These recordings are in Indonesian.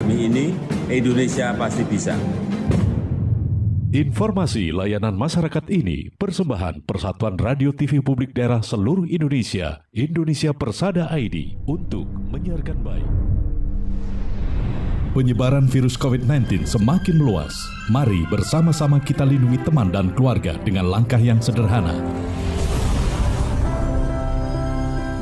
pandemi ini, Indonesia pasti bisa. Informasi layanan masyarakat ini persembahan Persatuan Radio TV Publik Daerah seluruh Indonesia, Indonesia Persada ID, untuk menyiarkan baik. Penyebaran virus COVID-19 semakin meluas. Mari bersama-sama kita lindungi teman dan keluarga dengan langkah yang sederhana.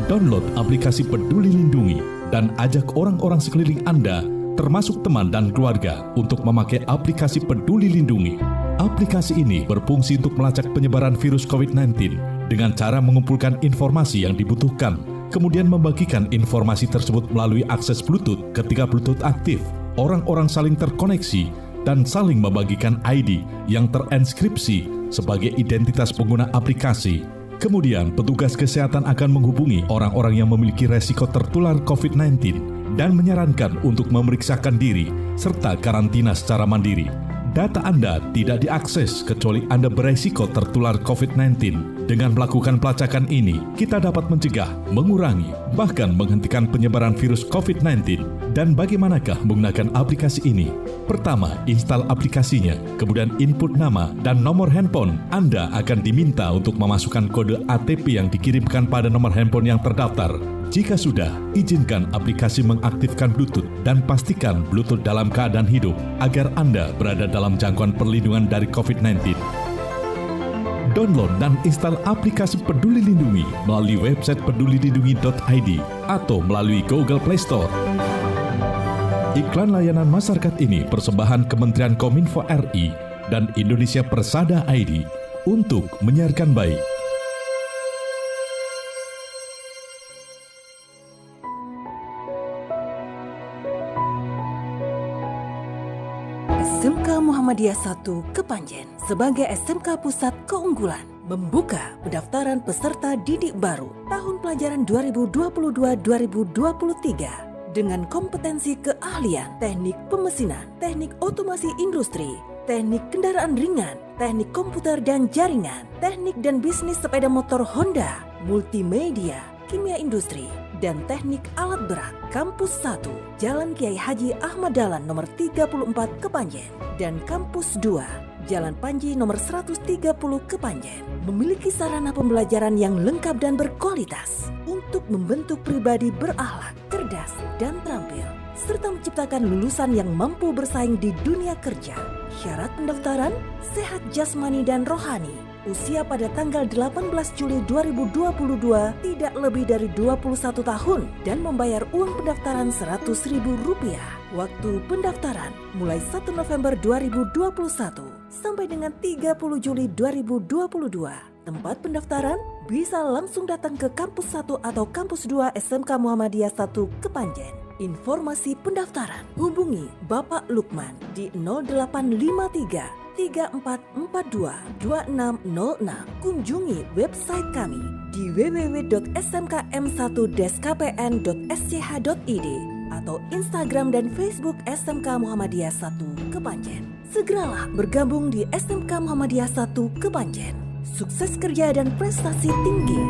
Download aplikasi Peduli Lindungi dan ajak orang-orang sekeliling Anda, termasuk teman dan keluarga, untuk memakai aplikasi Peduli Lindungi. Aplikasi ini berfungsi untuk melacak penyebaran virus COVID-19 dengan cara mengumpulkan informasi yang dibutuhkan, kemudian membagikan informasi tersebut melalui akses Bluetooth. Ketika Bluetooth aktif, orang-orang saling terkoneksi dan saling membagikan ID yang terenskripsi sebagai identitas pengguna aplikasi. Kemudian, petugas kesehatan akan menghubungi orang-orang yang memiliki resiko tertular COVID-19 dan menyarankan untuk memeriksakan diri serta karantina secara mandiri. Data Anda tidak diakses kecuali Anda beresiko tertular COVID-19. Dengan melakukan pelacakan ini, kita dapat mencegah, mengurangi, bahkan menghentikan penyebaran virus COVID-19. Dan bagaimanakah menggunakan aplikasi ini? Pertama, install aplikasinya, kemudian input nama dan nomor handphone. Anda akan diminta untuk memasukkan kode ATP yang dikirimkan pada nomor handphone yang terdaftar. Jika sudah, izinkan aplikasi mengaktifkan Bluetooth dan pastikan Bluetooth dalam keadaan hidup agar Anda berada dalam jangkauan perlindungan dari COVID-19. Download dan install aplikasi Peduli Lindungi melalui website pedulilindungi.id atau melalui Google Play Store. Iklan layanan masyarakat ini persembahan Kementerian Kominfo RI dan Indonesia Persada ID untuk menyiarkan baik. SMK Muhammadiyah 1 Kepanjen sebagai SMK Pusat Keunggulan membuka pendaftaran peserta didik baru tahun pelajaran 2022-2023 dengan kompetensi keahlian teknik pemesinan, teknik otomasi industri, teknik kendaraan ringan, teknik komputer dan jaringan, teknik dan bisnis sepeda motor Honda, multimedia, kimia industri, dan teknik alat berat. Kampus 1, Jalan Kiai Haji Ahmad Dahlan nomor 34 Kepanjen, dan Kampus 2, Jalan Panji nomor 130 Kepanjen, memiliki sarana pembelajaran yang lengkap dan berkualitas untuk membentuk pribadi berakhlak, cerdas, dan terampil, serta menciptakan lulusan yang mampu bersaing di dunia kerja. Syarat pendaftaran, sehat jasmani dan rohani, usia pada tanggal 18 Juli 2022 tidak lebih dari 21 tahun dan membayar uang pendaftaran Rp100.000. Waktu pendaftaran mulai 1 November 2021 sampai dengan 30 Juli 2022. Tempat pendaftaran bisa langsung datang ke Kampus 1 atau Kampus 2 SMK Muhammadiyah 1 Kepanjen. Informasi pendaftaran hubungi Bapak Lukman di 0853 3442 2606. Kunjungi website kami di www.smkm1-kpn.sch.id atau Instagram dan Facebook SMK Muhammadiyah 1 Kepanjen. Segeralah bergabung di SMK Muhammadiyah 1 Kepanjen. Sukses kerja dan prestasi tinggi.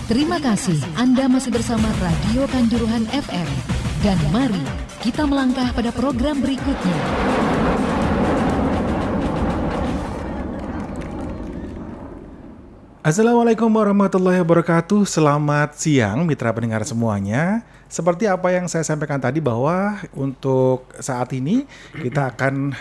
Terima kasih Anda masih bersama Radio Kanjuruhan FM. Dan mari kita melangkah pada program berikutnya. Assalamualaikum warahmatullahi wabarakatuh. Selamat siang mitra pendengar semuanya. Seperti apa yang saya sampaikan tadi bahwa untuk saat ini kita akan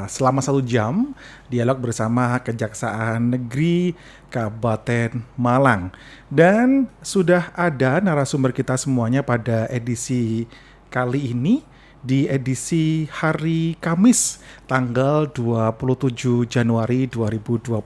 selama 1 jam dialog bersama Kejaksaan Negeri Kabupaten Malang. Dan sudah ada narasumber kita semuanya pada edisi kali ini, di edisi hari Kamis tanggal 27 Januari 2022.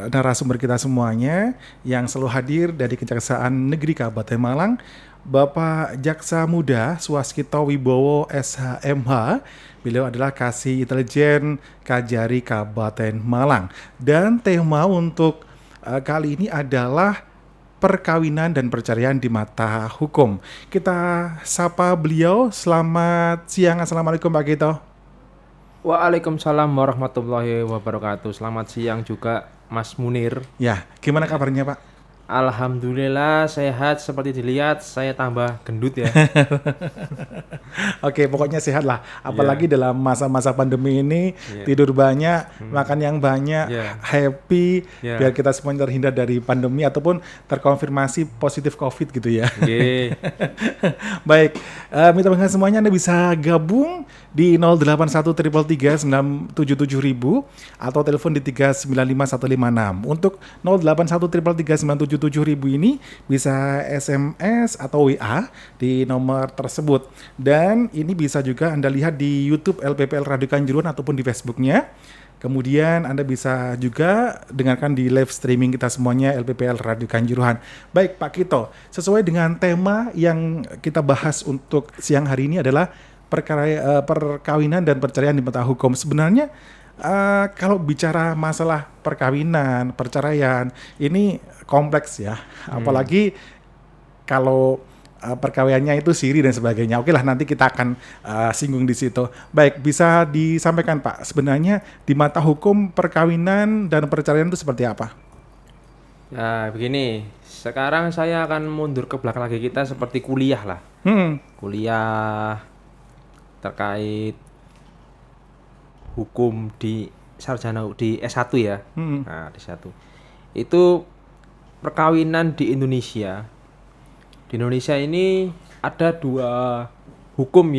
Narasumber kita semuanya yang selalu hadir dari Kejaksaan Negeri Kabupaten Malang, Bapak Jaksa Muda Swaskito Wibowo SHMH. Beliau adalah Kasih Intelijen Kajari Kabupaten Malang. Dan tema untuk kali ini adalah perkawinan dan perceraian di mata hukum. Kita sapa beliau. Selamat siang. Assalamualaikum Pak Kito. Waalaikumsalam warahmatullahi wabarakatuh. Selamat siang juga Mas Munir. Ya, gimana kabarnya Pak? Alhamdulillah sehat, seperti dilihat saya tambah gendut ya. Oke, pokoknya sehat lah. Apalagi dalam masa-masa pandemi ini, tidur banyak, makan yang banyak, happy, biar kita semuanya terhindar dari pandemi ataupun terkonfirmasi positif COVID gitu ya. Baik, mitra pendengar semuanya Anda bisa gabung di 081333977000 atau telepon di 395156. Untuk 081333977000 ini bisa SMS atau WA di nomor tersebut. Dan ini bisa juga Anda lihat di YouTube LPPL Radio Kanjuruhan ataupun di Facebooknya. Kemudian Anda bisa juga dengarkan di live streaming kita semuanya LPPL Radio Kanjuruhan. Baik Pak Kito, sesuai dengan tema yang kita bahas untuk siang hari ini adalah perkawinan dan perceraian di mata hukum. Sebenarnya kalau bicara masalah perkawinan, perceraian, ini kompleks ya. Apalagi kalau perkawiannya itu siri dan sebagainya. Oke lah, nanti kita akan singgung di situ. Baik, bisa disampaikan Pak, sebenarnya di mata hukum perkawinan dan perceraian itu seperti apa? Nah begini, sekarang saya akan mundur ke belakang lagi, kita seperti kuliah lah. Kuliah terkait hukum di sarjana di S1 ya. Nah, di S1. Itu perkawinan di Indonesia. Di Indonesia ini ada 2 hukum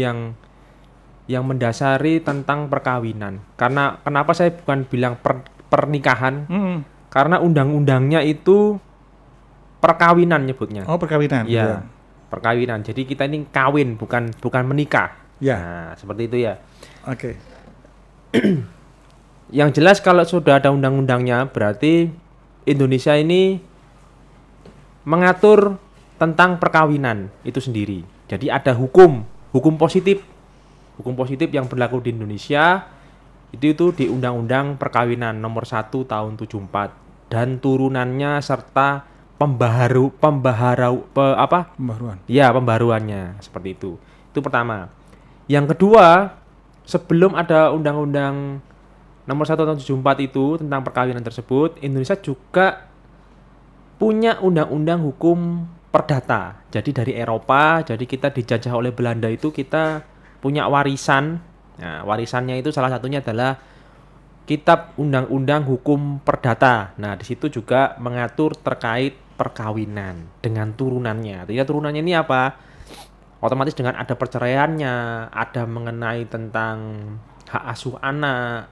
yang mendasari tentang perkawinan. Karena kenapa saya bukan bilang pernikahan? Karena undang-undangnya itu perkawinan nyebutnya. Oh, perkawinan. Ya. Perkawinan. Jadi kita ini kawin, bukan menikah. Ya. Nah, seperti itu ya. Oke. Yang jelas kalau sudah ada undang-undangnya berarti Indonesia ini mengatur tentang perkawinan itu sendiri. Jadi ada hukum positif yang berlaku di Indonesia itu di Undang-Undang Perkawinan nomor 1 tahun 74 dan turunannya serta pembaharuan. Ya, pembaruannya seperti itu. Itu pertama. Yang kedua, sebelum ada Undang-Undang nomor 1 tahun 74 itu tentang perkawinan tersebut, Indonesia juga punya undang-undang hukum perdata. Jadi dari Eropa, jadi kita dijajah oleh Belanda itu kita punya warisan. Nah, warisannya itu salah satunya adalah Kitab Undang-Undang Hukum Perdata. Nah, di situ juga mengatur terkait perkawinan dengan turunannya. Artinya turunannya ini apa? Otomatis dengan ada perceraiannya, ada mengenai tentang hak asuh anak,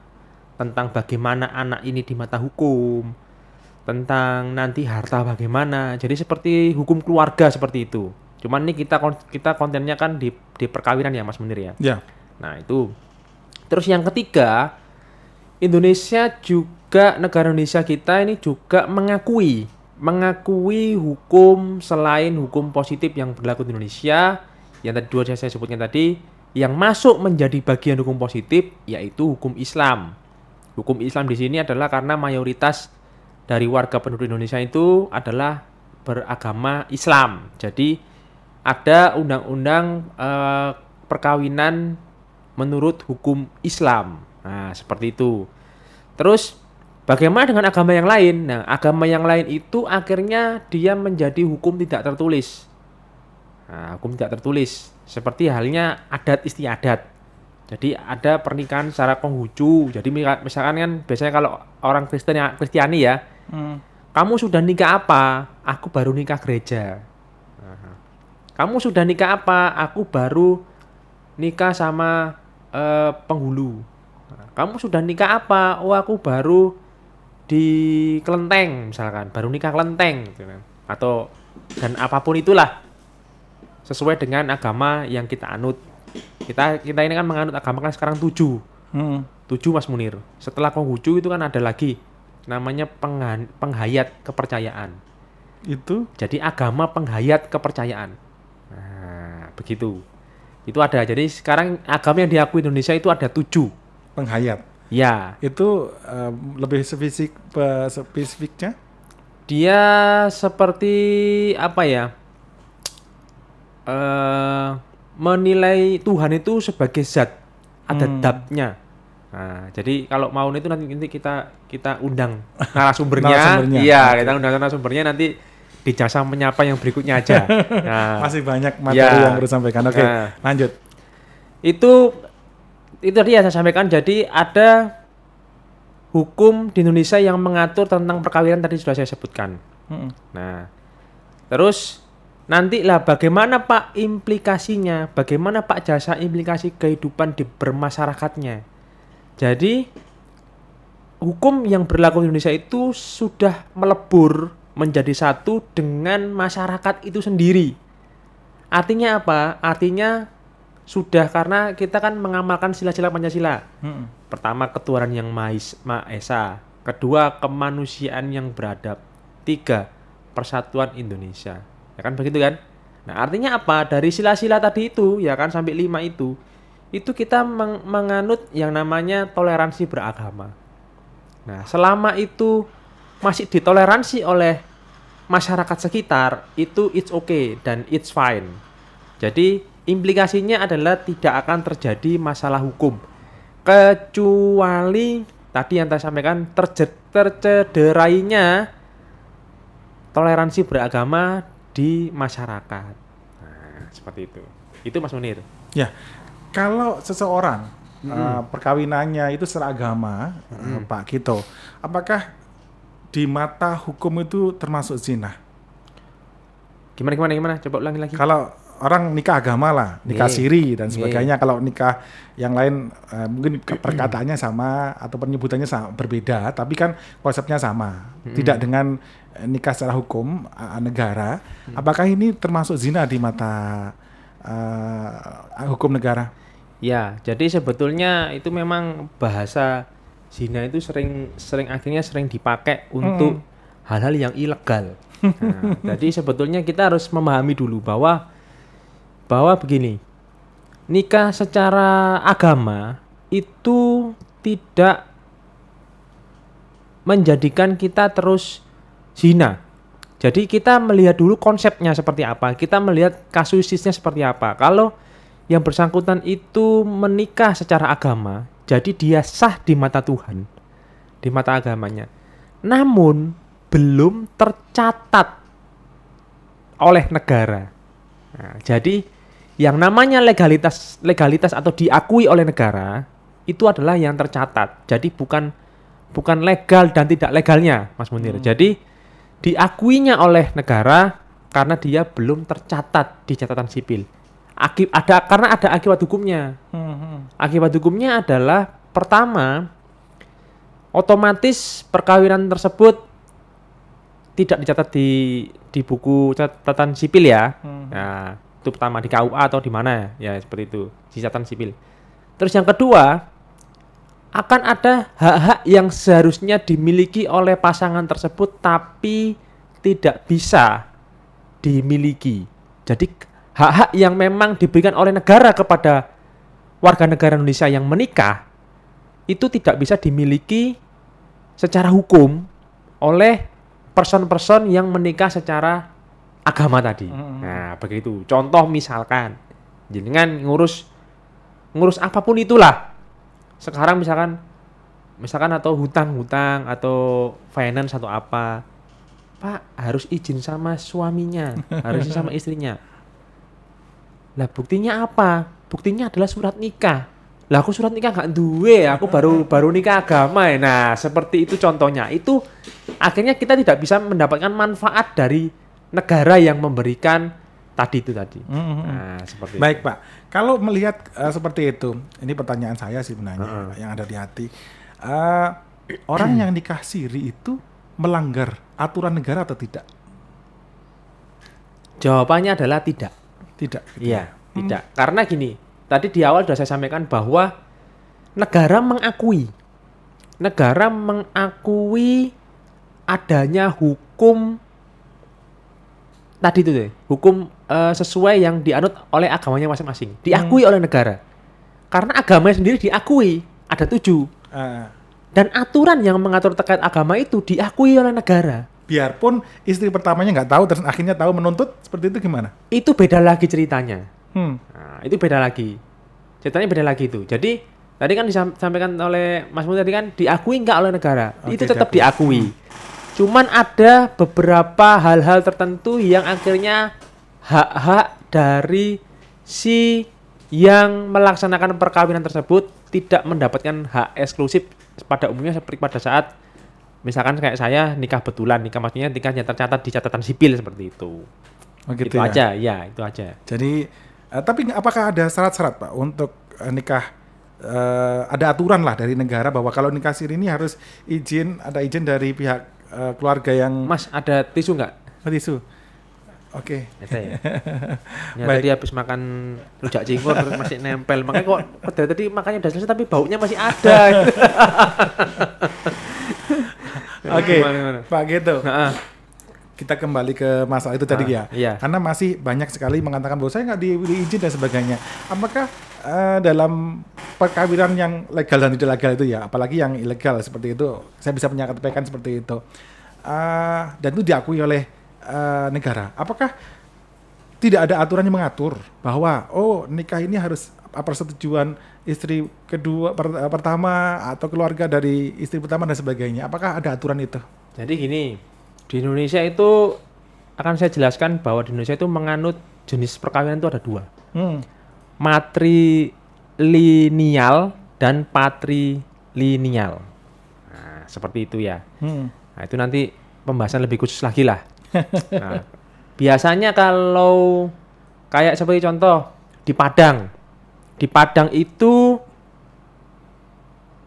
tentang bagaimana anak ini di mata hukum, tentang nanti harta bagaimana. Jadi seperti hukum keluarga seperti itu. Cuman ini kita kontennya kan di perkawinan ya Mas Munir ya. Ya. Nah itu. Terus yang ketiga, negara Indonesia kita ini juga mengakui hukum selain hukum positif yang berlaku di Indonesia. Yang tadi dua saya sebutkan tadi, yang masuk menjadi bagian hukum positif yaitu hukum Islam. Hukum Islam di sini adalah karena mayoritas dari warga penduduk Indonesia itu adalah beragama Islam. Jadi ada undang-undang perkawinan menurut hukum Islam. Nah, seperti itu. Terus bagaimana dengan agama yang lain? Nah, agama yang lain itu akhirnya dia menjadi hukum tidak tertulis. Nah, hukum tidak tertulis seperti halnya adat istiadat. Jadi ada pernikahan secara konghucu. Jadi misalkan kan biasanya kalau orang Kristiani ya, kamu sudah nikah apa? Aku baru nikah gereja. Kamu sudah nikah apa? Aku baru nikah sama penghulu. Kamu sudah nikah apa? Oh, aku baru di kelenteng misalkan, baru nikah kelenteng gitu kan. Atau dan apapun itulah sesuai dengan agama yang kita anut. Kita ini kan menganut agama kan sekarang 7 Mas Munir. Setelah Konghucu itu kan ada lagi namanya penghayat kepercayaan. Itu? Jadi agama penghayat kepercayaan. Nah, begitu. Itu ada. Jadi sekarang agama yang diakui Indonesia itu ada 7 penghayat. Ya. Itu lebih spesifiknya? Dia seperti apa ya? Menilai Tuhan itu sebagai zat, ada dabnya. Nah, jadi kalau mau itu nanti kita undang narasumbernya. Narasumbernya. Iya, kita undang narasumbernya nanti di jasa menyapa yang berikutnya aja. Nah, Masih banyak materi ya. yang harus disampaikan. Oke, Nah. lanjut. Itu tadi ya saya sampaikan. Jadi ada hukum di Indonesia yang mengatur tentang perkawinan tadi sudah saya sebutkan. Nah, terus nantilah bagaimana Pak implikasinya, bagaimana Pak jasa implikasi kehidupan di bermasyarakatnya. Jadi hukum yang berlaku di Indonesia itu sudah melebur menjadi satu dengan masyarakat itu sendiri. Artinya apa? Artinya sudah, karena kita kan mengamalkan sila-sila Pancasila. Pertama, ketuhanan yang Maha Esa. Kedua, kemanusiaan yang beradab. 3, persatuan Indonesia. Ya kan begitu kan? Nah, artinya apa? Dari sila-sila tadi itu, ya kan, sampai 5 itu kita menganut yang namanya toleransi beragama. Nah, selama itu masih ditoleransi oleh masyarakat sekitar, itu it's okay dan it's fine. Jadi implikasinya adalah tidak akan terjadi masalah hukum, kecuali tadi yang saya sampaikan tercederainya toleransi beragama di masyarakat. Nah, seperti itu. Itu Mas Munir. Ya, kalau seseorang perkawinannya itu secara agama, Pak Kito, apakah di mata hukum itu termasuk zina? Gimana? Coba ulangi lagi. Kalau orang nikah agama lah, nikah siri dan sebagainya. Kalau nikah yang lain mungkin perkataannya sama atau penyebutannya berbeda, tapi kan konsepnya sama. Tidak dengan nikah secara hukum negara. Apakah ini termasuk zina di mata hukum negara? Ya, jadi sebetulnya itu memang bahasa zina itu sering dipakai untuk hal-hal yang ilegal. Nah, jadi sebetulnya kita harus memahami dulu bahwa begini, nikah secara agama itu tidak menjadikan kita terus zina. Jadi kita melihat dulu konsepnya seperti apa, kita melihat kasuistisnya seperti apa. Kalau yang bersangkutan itu menikah secara agama, jadi dia sah di mata Tuhan, di mata agamanya. Namun belum tercatat oleh negara. Nah, jadi yang namanya legalitas atau diakui oleh negara itu adalah yang tercatat. Jadi bukan legal dan tidak legalnya, Mas Munir. Jadi diakuinya oleh negara karena dia belum tercatat di catatan sipil. Karena ada akibat hukumnya. Akibat hukumnya adalah pertama, otomatis perkawinan tersebut tidak dicatat di buku catatan sipil ya. Nah, itu pertama di KUA atau di mana ya, seperti itu, di catatan sipil. Terus yang kedua, akan ada hak-hak yang seharusnya dimiliki oleh pasangan tersebut tapi tidak bisa dimiliki. Jadi hak-hak yang memang diberikan oleh negara kepada warga negara Indonesia yang menikah itu tidak bisa dimiliki secara hukum oleh person-person yang menikah secara agama tadi. Nah, begitu. Contoh misalkan, jenengan ngurus apapun itulah. Sekarang misalkan atau hutang atau finance atau apa, Pak harus izin sama suaminya, harus izin sama istrinya. Lah buktinya apa? Buktinya adalah surat nikah. Lah aku surat nikah gak duwe, aku baru nikah agama ya. Nah, seperti itu contohnya. Itu akhirnya kita tidak bisa mendapatkan manfaat dari negara yang memberikan tadi. Nah, seperti Baik, itu. Pak. Kalau melihat seperti itu, ini pertanyaan saya sih sebenarnya yang ada di hati. Orang yang nikah siri itu melanggar aturan negara atau tidak? Jawabannya adalah tidak. Tidak. Gitu. Iya, tidak. Karena gini, tadi di awal sudah saya sampaikan bahwa negara mengakui adanya hukum tadi itu deh, hukum sesuai yang dianut oleh agamanya masing-masing, diakui oleh negara. Karena agamanya sendiri diakui, ada 7. Dan aturan yang mengatur terkait agama itu diakui oleh negara. Biarpun istri pertamanya nggak tahu, terus akhirnya tahu menuntut, seperti itu gimana? Itu beda lagi ceritanya. Hmm. Nah, itu beda lagi. Ceritanya beda lagi itu. Jadi Tadi kan disampaikan oleh Mas Munir tadi kan diakui nggak oleh negara? Oke, Itu tetap diakui. diakui. Cuman ada beberapa hal-hal tertentu yang akhirnya hak-hak dari si yang melaksanakan perkawinan tersebut tidak mendapatkan hak eksklusif pada umumnya seperti pada saat misalkan kayak saya nikah betulan, maksudnya nikahnya tercatat di catatan sipil seperti itu. Oh, gitu Itu ya. aja, ya itu aja. Jadi tapi apakah ada syarat-syarat Pak untuk nikah ada aturan lah dari negara bahwa kalau nikah siri ini harus ada izin dari pihak keluarga yang Mas ada tisu nggak? tisu. Oke. Ada ya. Ya Baik. tadi habis makan rujak cingur terus masih nempel. Makanya kok dari tadi makannya udah selesai tapi baunya masih ada. Oke. Gimana? Pak Geto. Heeh. Kita kembali ke masalah itu tadi ya. Iya. Karena masih banyak sekali mengatakan bahwa saya nggak diizin dan sebagainya. Apakah dalam perkawinan yang legal dan tidak legal itu ya, apalagi yang ilegal seperti itu, saya bisa menyampaikan seperti itu. Dan itu diakui oleh negara. Apakah tidak ada aturan yang mengatur bahwa nikah ini harus persetujuan istri kedua pertama atau keluarga dari istri pertama dan sebagainya? Apakah ada aturan itu? Jadi gini, di Indonesia itu akan saya jelaskan bahwa di Indonesia itu menganut jenis perkawinan itu ada 2. Matrilineal dan patrilineal. Nah, seperti itu ya. Nah, itu nanti pembahasan lebih khusus lagi lah. Nah, biasanya kalau kayak seperti contoh di Padang itu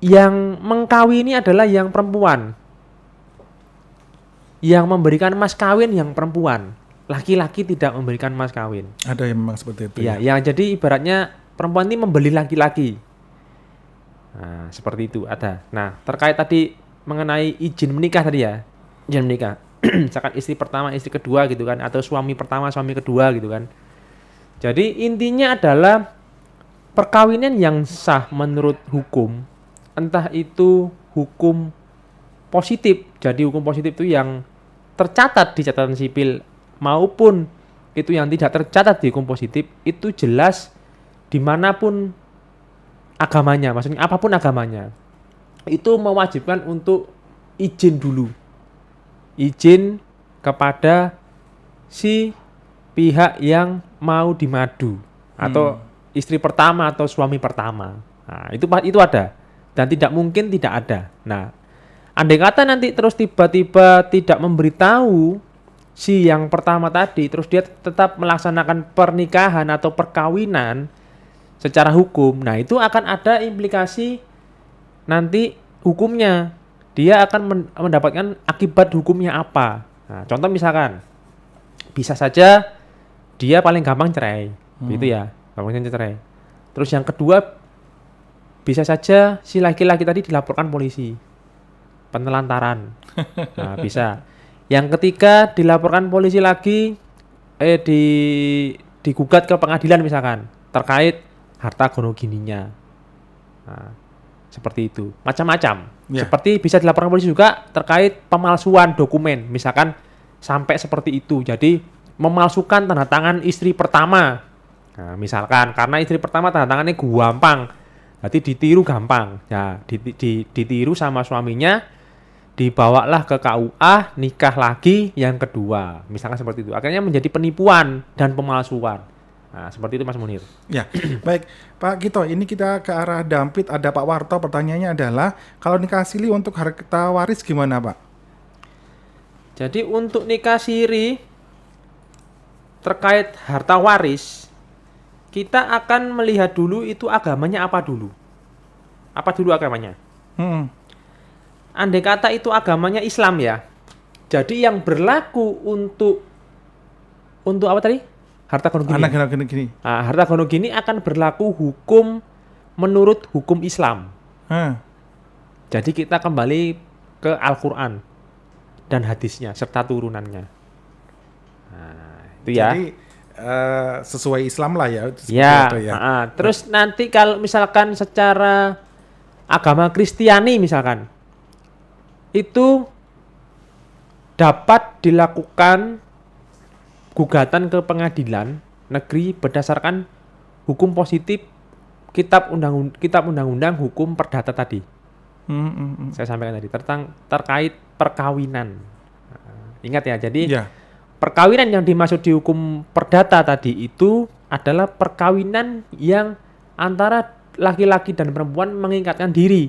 yang mengkawini adalah yang perempuan. Yang memberikan mas kawin yang perempuan. Laki-laki tidak memberikan mas kawin. Ada yang memang seperti itu. Ya, yang jadi ibaratnya perempuan ini membeli laki-laki. Nah, seperti itu ada. Nah, terkait tadi mengenai izin menikah tadi ya. Izin menikah. Misalkan istri pertama, istri kedua gitu kan, atau suami pertama, suami kedua gitu kan. Jadi intinya adalah perkawinan yang sah menurut hukum, entah itu hukum positif. Jadi hukum positif itu yang tercatat di catatan sipil maupun itu yang tidak tercatat di hukum positif, itu jelas dimanapun agamanya, maksudnya apapun agamanya, itu mewajibkan untuk izin dulu, izin kepada si pihak yang mau dimadu atau istri pertama atau suami pertama. Nah, itu ada dan tidak mungkin tidak ada. Nah, andai kata nanti terus tiba-tiba tidak memberitahu si yang pertama tadi, terus dia tetap melaksanakan pernikahan atau perkawinan secara hukum, nah itu akan ada implikasi nanti hukumnya. Dia akan mendapatkan akibat hukumnya apa. Nah, contoh misalkan, bisa saja dia paling gampang cerai, gitu ya, gampangnya cerai. Terus yang kedua, bisa saja si laki-laki tadi dilaporkan polisi, penelantaran. Nah, bisa. Yang ketiga dilaporkan polisi lagi, digugat ke pengadilan misalkan terkait harta gono gininya. Nah, seperti itu, macam-macam. Ya. Seperti bisa dilaporkan polisi juga terkait pemalsuan dokumen, misalkan sampai seperti itu. Jadi memalsukan tanda tangan istri pertama. Nah, misalkan karena istri pertama tanda tangannya gampang, berarti ditiru gampang. Ya, ditiru sama suaminya. Dibawalah ke KUA, nikah lagi yang kedua, misalkan seperti itu. Akhirnya menjadi penipuan dan pemalsuan. Nah, seperti itu Mas Munir. Ya, baik Pak Gito, ini kita ke arah Dampit. Ada Pak Warto, pertanyaannya adalah kalau nikah siri untuk harta waris gimana Pak? Jadi untuk nikah siri terkait harta waris, kita akan melihat dulu itu agamanya apa dulu. Apa dulu agamanya? Andai kata itu agamanya Islam ya. Jadi yang berlaku untuk apa tadi? Harta gono gini. Nah, harta gono gini akan berlaku hukum menurut hukum Islam. Jadi kita kembali ke Al-Qur'an dan hadisnya serta turunannya. Nah, itu ya. Jadi sesuai Islam lah ya. Ya. Itu ya. Terus nanti kalau misalkan secara agama Kristiani misalkan, itu dapat dilakukan gugatan ke pengadilan negeri berdasarkan hukum positif kitab undang-undang hukum perdata tadi. Saya sampaikan tadi terkait perkawinan. Ingat ya, jadi perkawinan yang dimaksud di hukum perdata tadi itu adalah perkawinan yang antara laki-laki dan perempuan mengikatkan diri.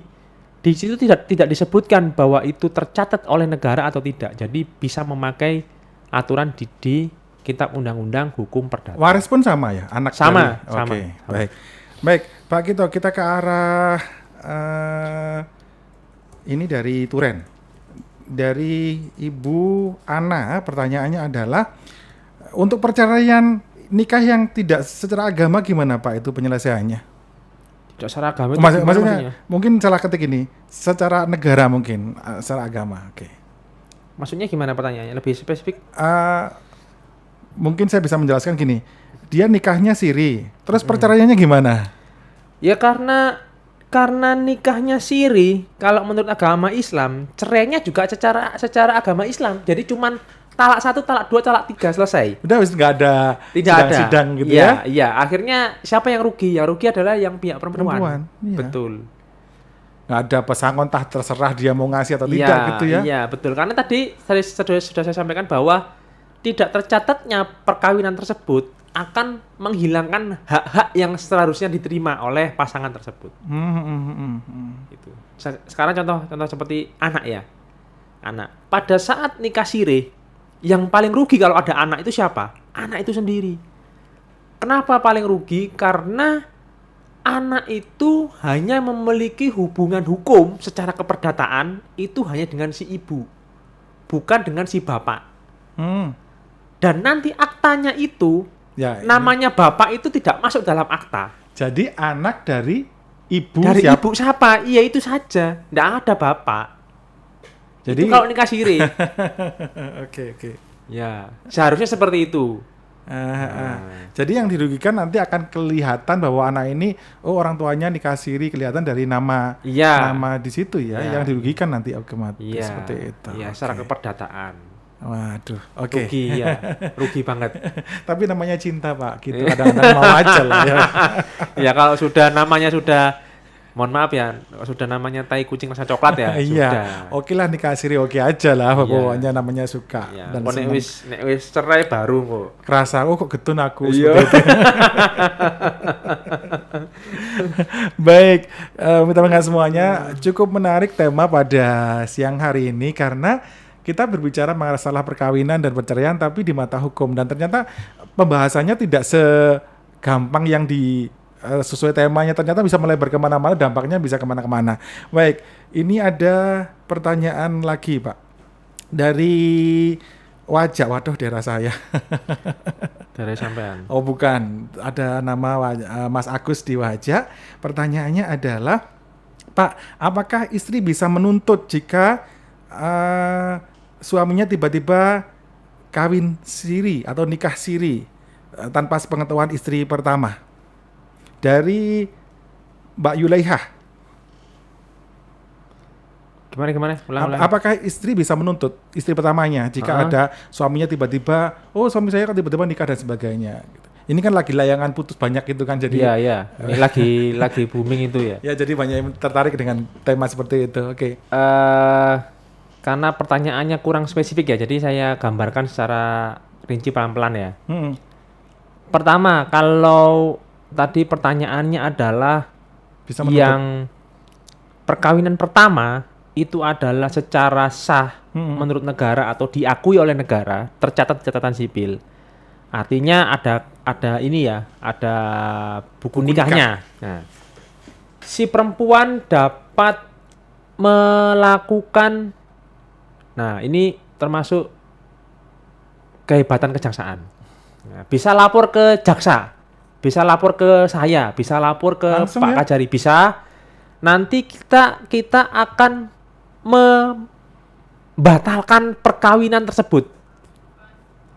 Di situ tidak disebutkan bahwa itu tercatat oleh negara atau tidak. Jadi bisa memakai aturan di kitab undang-undang hukum perdata. Waris pun sama ya, anak sama. Oke, baik Pak Kito, kita ke arah ini dari Turen, dari Ibu Ana. Pertanyaannya adalah untuk perceraian nikah yang tidak secara agama gimana Pak itu penyelesaiannya? Tidak secara agama itu maksudnya mungkin salah ketik ini, secara negara mungkin, secara agama. Oke. Maksudnya gimana pertanyaannya? Lebih spesifik? Mungkin saya bisa menjelaskan gini. Dia nikahnya siri, terus perceraiannya gimana? Ya karena nikahnya siri, kalau menurut agama Islam, cerainya juga secara agama Islam. Jadi cuman talak 1, talak 2, talak 3 selesai. Udah nggak ada sidang gitu ya? Iya. Akhirnya siapa yang rugi? Yang rugi adalah yang pihak perempuan. Iya. Betul. Nggak ada pesangon, terserah dia mau ngasih atau tidak gitu ya? Iya, betul. Karena tadi sudah saya sampaikan bahwa tidak tercatatnya perkawinan tersebut akan menghilangkan hak-hak yang seharusnya diterima oleh pasangan tersebut. Itu. Sekarang contoh seperti anak ya. Anak. Pada saat nikah siri, yang paling rugi kalau ada anak itu siapa? Anak itu sendiri. Kenapa paling rugi? Karena anak itu hanya memiliki hubungan hukum secara keperdataan itu hanya dengan si ibu, bukan dengan si bapak. Dan nanti aktanya itu, namanya bapak itu tidak masuk dalam akta. Jadi anak dari ibu ibu siapa? Iya itu saja, tidak ada bapak. Jadi itu kalau nikah siri. Oke. Ya, seharusnya seperti itu. Jadi yang dirugikan nanti akan kelihatan bahwa anak ini orang tuanya nikah siri, kelihatan dari nama di situ ya. Yang dirugikan nanti otomatis seperti itu. Iya, secara keperdataan. Waduh, oke. Rugi banget. Tapi namanya cinta Pak, gitu kadang-kadang mau aja lah ya. Ya kalau sudah namanya sudah, mohon maaf ya, sudah namanya tai kucing rasa coklat ya. Iya. Oke lah nikah siri oke aja lah, pokoknya namanya suka dan nek wis cerai baru kok. Kerasa kok getun aku. Baik, teman-teman semuanya, cukup menarik tema pada siang hari ini karena kita berbicara masalah perkawinan dan perceraian tapi di mata hukum, dan ternyata pembahasannya tidak segampang yang sesuai temanya, ternyata bisa melebar kemana-mana, dampaknya bisa kemana-kemana. Baik, ini ada pertanyaan lagi Pak dari Wajak. Waduh, daerah saya. Daerah sampean. Oh bukan, ada nama Mas Agus di Wajak. Pertanyaannya adalah, Pak, apakah istri bisa menuntut jika suaminya tiba-tiba kawin siri atau nikah siri tanpa sepengetahuan istri pertama? Dari Mbak Yulaihah. Gimana? Ulang. Apakah istri bisa menuntut istri pertamanya jika ada suaminya tiba-tiba, suami saya kan tiba-tiba nikah dan sebagainya? Ini kan lagi layangan putus banyak itu kan, jadi. Iya. Ini lagi booming itu ya. Ya, jadi banyak yang tertarik dengan tema seperti itu. Oke. Karena pertanyaannya kurang spesifik ya, jadi saya gambarkan secara rinci pelan-pelan ya. Pertama, kalau tadi pertanyaannya adalah bisa yang perkawinan pertama itu adalah secara sah menurut negara atau diakui oleh negara, tercatat di catatan sipil. Artinya ada ini ya, ada buku nikahnya. Nah, si perempuan dapat melakukan, nah ini termasuk kehebatan kejaksaan. Nah, bisa lapor ke jaksa, bisa lapor ke saya, bisa lapor ke langsung Pak Kajari, bisa. Nanti kita akan membatalkan perkawinan tersebut.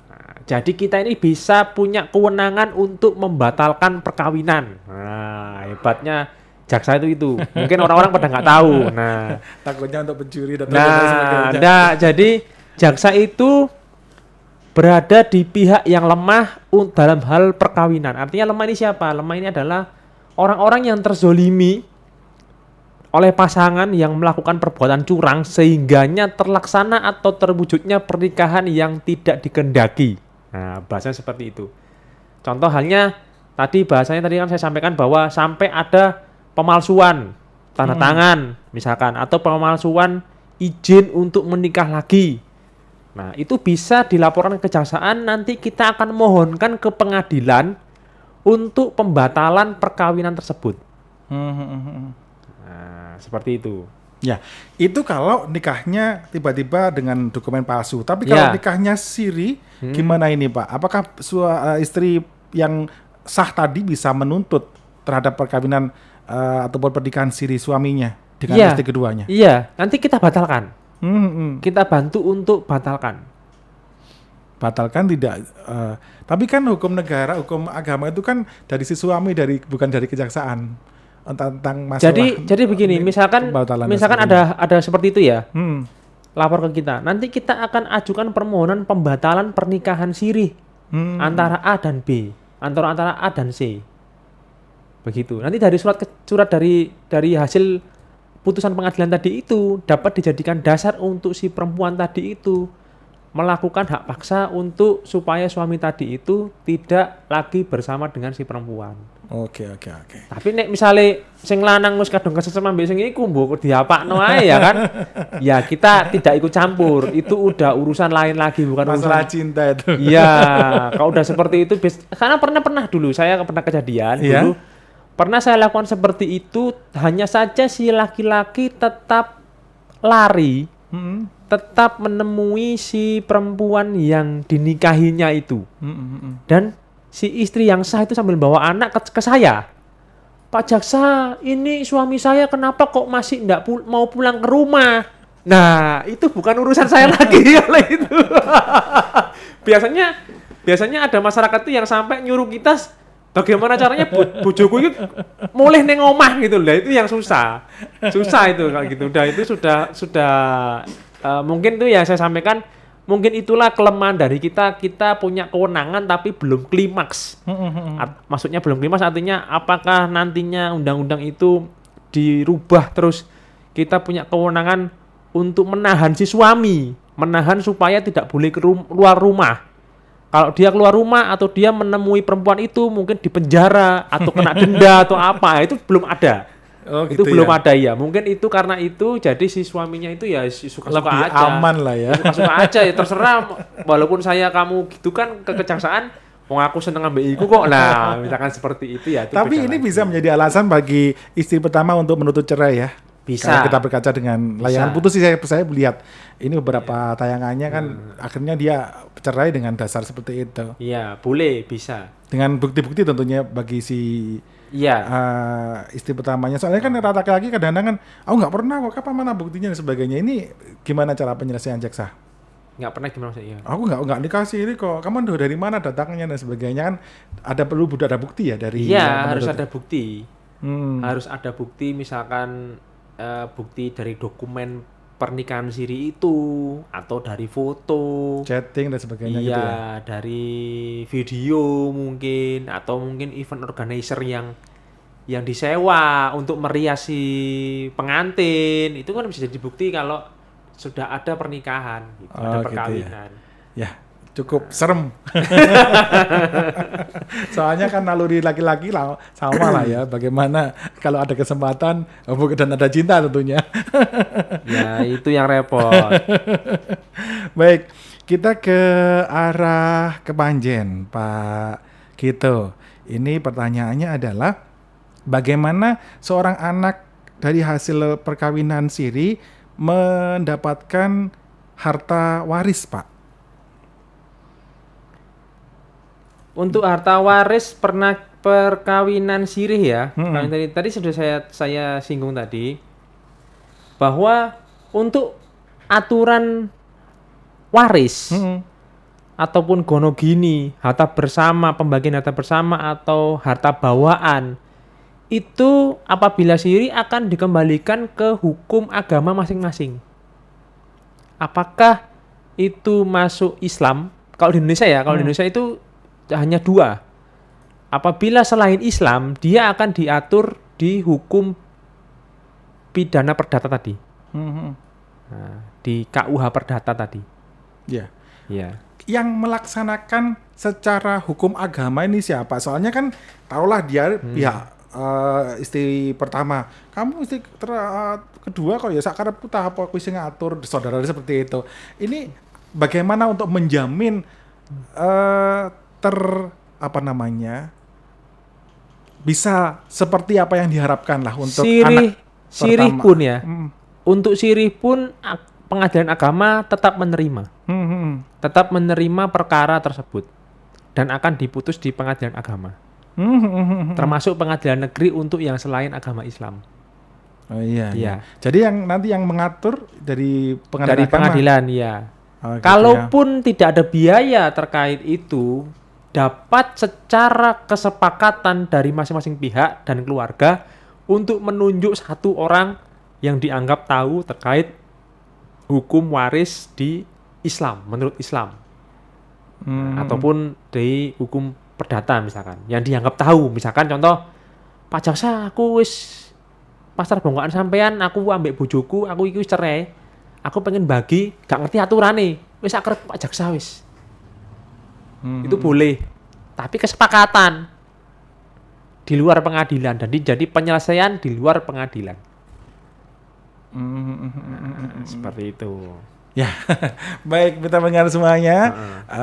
Nah, jadi kita ini bisa punya kewenangan untuk membatalkan perkawinan. Nah, hebatnya jaksa itu. Mungkin orang-orang pada nggak tahu. Nah, takutnya untuk pencuri dan jadi jaksa itu berada di pihak yang lemah dalam hal perkawinan. Artinya lemah ini siapa? Lemah ini adalah orang-orang yang terzolimi oleh pasangan yang melakukan perbuatan curang sehingganya terlaksana atau terwujudnya pernikahan yang tidak dikehendaki. Nah, bahasanya seperti itu. Contoh halnya bahasanya tadi kan saya sampaikan bahwa sampai ada pemalsuan tanda tangan misalkan, atau pemalsuan izin untuk menikah lagi. Nah, itu bisa dilaporkan ke kejaksaan, nanti kita akan mohonkan ke pengadilan untuk pembatalan perkawinan tersebut. Nah, seperti itu. Ya, itu kalau nikahnya tiba-tiba dengan dokumen palsu. Tapi kalau nikahnya siri, gimana ini Pak? Apakah istri yang sah tadi bisa menuntut terhadap perkawinan ataupun pernikahan siri suaminya dengan istri keduanya? Iya, nanti kita batalkan. Kita bantu untuk batalkan. Batalkan tidak. Tapi kan hukum negara, hukum agama itu kan dari si suami, bukan dari kejaksaan. Tentang masalah. Jadi begini, misalkan ada seperti itu ya. Lapor ke kita. Nanti kita akan ajukan permohonan pembatalan pernikahan siri antara A dan B, antara A dan C. Begitu. Nanti dari surat dari hasil putusan pengadilan tadi itu dapat dijadikan dasar untuk si perempuan tadi itu melakukan hak paksa supaya suami tadi itu tidak lagi bersama dengan si perempuan. Oke. Tapi nek misale sing lanang wis kadung kesesem ambek sing iku mbok diapakno ae ya kan. Ya kita tidak ikut campur. Itu udah urusan lain lagi, bukan masalah urusan cinta itu. Iya, kalau udah seperti itu karena pernah dulu saya pernah kejadian dulu. Pernah saya lakukan seperti itu, hanya saja si laki-laki tetap lari. Tetap menemui si perempuan yang dinikahinya itu. Dan si istri yang sah itu sambil bawa anak ke saya. Pak Jaksa, ini suami saya kenapa kok masih mau pulang ke rumah? Nah, itu bukan urusan saya lagi oleh itu. Biasanya ada masyarakat itu yang sampai nyuruh kita bagaimana caranya bojoku itu mulih neng omah gitu lah, itu yang susah itu kayak gitu. Udah itu sudah mungkin tuh ya saya sampaikan, mungkin itulah kelemahan dari kita punya kewenangan tapi belum klimaks. Maksudnya belum klimaks artinya apakah nantinya undang-undang itu dirubah terus kita punya kewenangan untuk menahan si suami, menahan supaya tidak boleh keluar rumah. Kalau dia keluar rumah atau dia menemui perempuan itu mungkin dipenjara atau kena denda atau apa, itu belum ada. Itu belum ada ya. Mungkin itu karena itu jadi si suaminya itu ya suka-suka lebih aja. Aman lah ya. Suka-suka aja ya, terserah. Walaupun kamu gitu kan ke kejaksaan, mau aku seneng ambil iku kok. Nah, misalkan seperti itu ya. Itu tapi ini bisa menjadi alasan bagi istri pertama untuk menuntut cerai ya. Bisa. Kalau kita berkaca dengan layangan putus sih saya melihat ini beberapa tayangannya kan akhirnya dia cerai dengan dasar seperti itu. Iya, boleh, bisa. Dengan bukti-bukti tentunya bagi si istri pertamanya. Soalnya kan laki-laki kadang-kadang kan, aku nggak pernah kok, kapan mana buktinya dan sebagainya. Ini gimana cara penyelesaian jaksa? Nggak pernah gimana maksudnya? Aku nggak dikasih ini kok. Kamu dari mana datangnya dan sebagainya kan? Perlu ada bukti ya dari. Iya, harus ada bukti. Harus ada bukti, misalkan bukti dari dokumen pernikahan siri itu atau dari foto, chatting dan sebagainya gitu ya. Iya, dari video mungkin atau mungkin event organizer yang disewa untuk meriasi pengantin. Itu kan bisa jadi bukti kalau sudah ada pernikahan gitu, ada perkawinan. Gitu ya, cukup serem. Soalnya kan naluri laki-laki sama lah ya. Bagaimana kalau ada kesempatan dan ada cinta tentunya. Ya itu yang repot. Baik, kita ke arah Kepanjen, Pak Kito. Ini pertanyaannya adalah bagaimana seorang anak dari hasil perkawinan siri mendapatkan harta waris, Pak? Untuk harta waris perkawinan sirih ya, tadi sudah saya singgung tadi bahwa untuk aturan waris ataupun gonogini, harta bersama, pembagian harta bersama atau harta bawaan itu apabila siri akan dikembalikan ke hukum agama masing-masing. Apakah itu masuk Islam? Kalau di Indonesia ya, di Indonesia itu hanya dua. apabila selain Islam, dia akan diatur di hukum pidana perdata tadi. Nah, di KUH perdata tadi. Ya. Ya. Yang melaksanakan secara hukum agama ini siapa? Soalnya kan tahulah dia pihak istri pertama. Kamu istri kedua kok ya sakarep putah apa kuwi sing ngatur saudara seperti itu. Ini bagaimana untuk menjamin bisa seperti apa yang diharapkan lah untuk anak sirih pertama. pun ya. Untuk sirih pun pengadilan agama tetap menerima. Tetap menerima perkara tersebut dan akan diputus di pengadilan agama. Termasuk pengadilan negeri untuk yang selain agama Islam. Oh iya. Iya. Jadi yang nanti yang mengatur dari pengadilan Dari agama. pengadilan ya. Oh, gitu Kalaupun tidak ada biaya terkait itu, dapat secara kesepakatan dari masing-masing pihak dan keluarga untuk menunjuk satu orang yang dianggap tahu terkait hukum waris di Islam, menurut Islam. Ataupun di hukum perdata misalkan, yang dianggap tahu. Misalkan contoh, Pak Jaksa, aku wis pasar bongkokan sampean, aku ambek bojoku, aku iki wis cerai. Aku pengen bagi, gak ngerti aturane. Wis akrab Pak Jaksa wis. Itu boleh. Tapi kesepakatan di luar pengadilan, jadi penyelesaian di luar pengadilan. Seperti itu. Ya, baik kita mendengar semuanya.